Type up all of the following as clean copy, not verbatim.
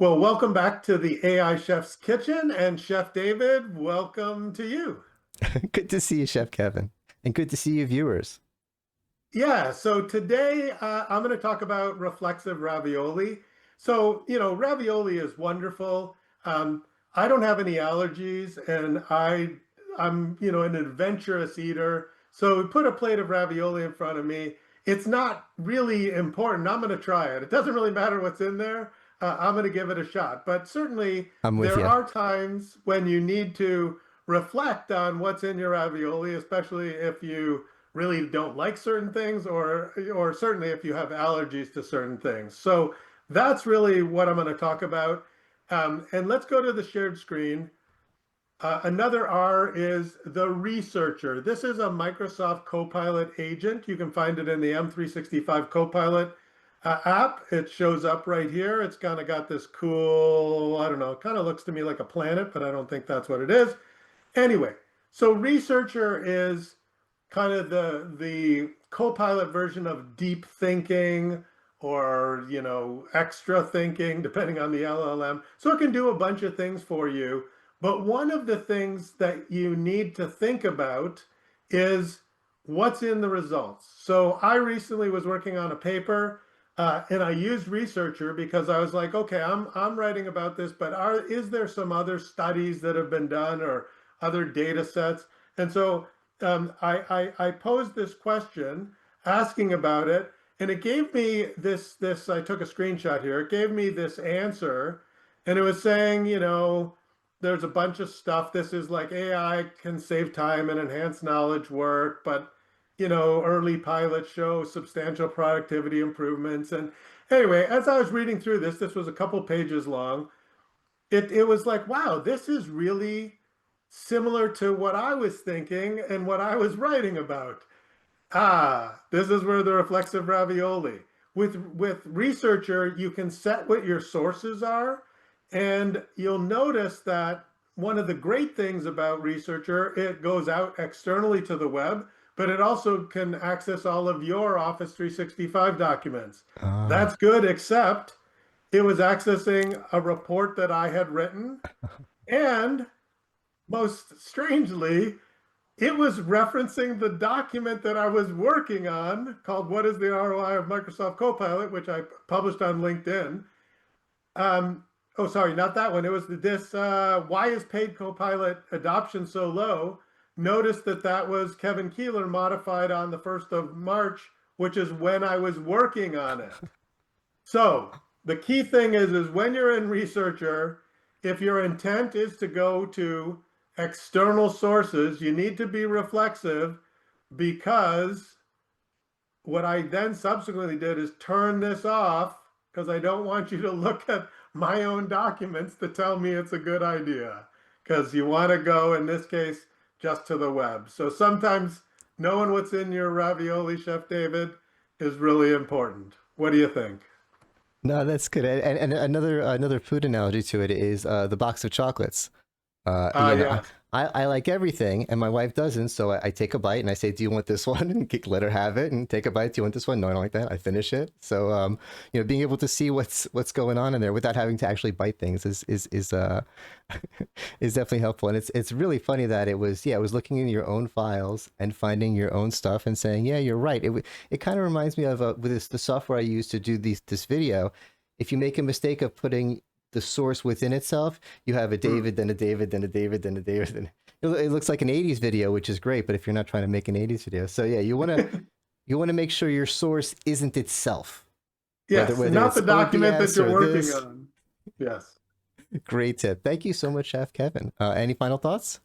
Well, welcome back to the AI Chef's Kitchen, and Chef David, welcome to you. Good to see you, Chef Kevin, and good to see you, viewers. Yeah, so today I'm going to talk about reflexive ravioli. So, ravioli is wonderful. I don't have any allergies, and I'm an adventurous eater. So put a plate of ravioli in front of me. It's not really important. I'm going to try it. It doesn't really matter what's in there. I'm going to give it a shot. But certainly I'm with there you. are times when you need to reflect on what's in your ravioli, especially if you really don't like certain things or certainly if you have allergies to certain things. So that's really what I'm going to talk about. And let's go to the shared screen. Another R is the researcher. This is a Microsoft Copilot agent. You can find it in the M365 Copilot app. It shows up right here. It's kind of got this cool, I don't know, it kind of looks to me like a planet, but I don't think that's what it is. Anyway, so researcher is kind of the Copilot version of deep thinking or extra thinking, depending on the LLM. So it can do a bunch of things for you. But one of the things that you need to think about is what's in the results. So I recently was working on a paper and I used researcher because I was like, okay, I'm writing about this, but is there some other studies that have been done or other data sets? And so I posed this question asking about it, and it gave me this. I took a screenshot here. It gave me this answer, and it was saying, there's a bunch of stuff. This is like AI can save time and enhance knowledge work, but early pilots show substantial productivity improvements. And anyway, as I was reading through this was a couple pages long. It was like, wow, this is really similar to what I was thinking and what I was writing about. This is where the reflexive ravioli. With researcher, you can set what your sources are, and you'll notice that one of the great things about researcher, it goes out externally to the web, but it also can access all of your Office 365 documents. Ah, That's good, except it was accessing a report that I had written, and most strangely, it was referencing the document that I was working on called What is the ROI of Microsoft Copilot, which I published on LinkedIn. Oh, sorry, not that one. It was this, why is paid Copilot adoption so low? Notice that that was Kevin Keeler modified on the 1st of March, which is when I was working on it. So the key thing is when you're in researcher, if your intent is to go to external sources, you need to be reflexive, because what I then subsequently did is turn this off because I don't want you to look at my own documents to tell me it's a good idea, because you want to go, in this case, just to the web. So sometimes knowing what's in your ravioli, Chef David, is really important. What do you think? no, that's good. And another food analogy to it is the box of chocolates. I, Yes. I like everything, and my wife doesn't. So I take a bite and I say, "Do you want this one?" And let her have it, and take a bite. Do you want this one? No, I don't like that. I finish it. So being able to see what's going on in there without having to actually bite things is is definitely helpful. And it's really funny that it was looking in your own files and finding your own stuff and saying, "Yeah, you're right." It kind of reminds me of with the software I use to do this video. If you make a mistake of putting the source within itself, you have a Hmm. David, then a David, then a David, then a David. Then it looks like an '80s video, which is great. But if you're not trying to make an '80s video, so yeah, you want to make sure your source isn't itself, whether Yes, whether not it's the document that OBS you're or working this. on. Yes. Great tip. Thank you so much, Chef Kevin. Any final thoughts?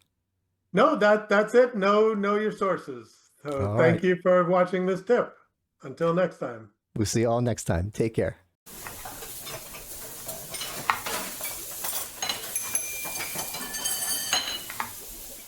No, that's it. Know your sources. So All thank right. you for watching this tip. Until next time. We'll see you all next time. Take care.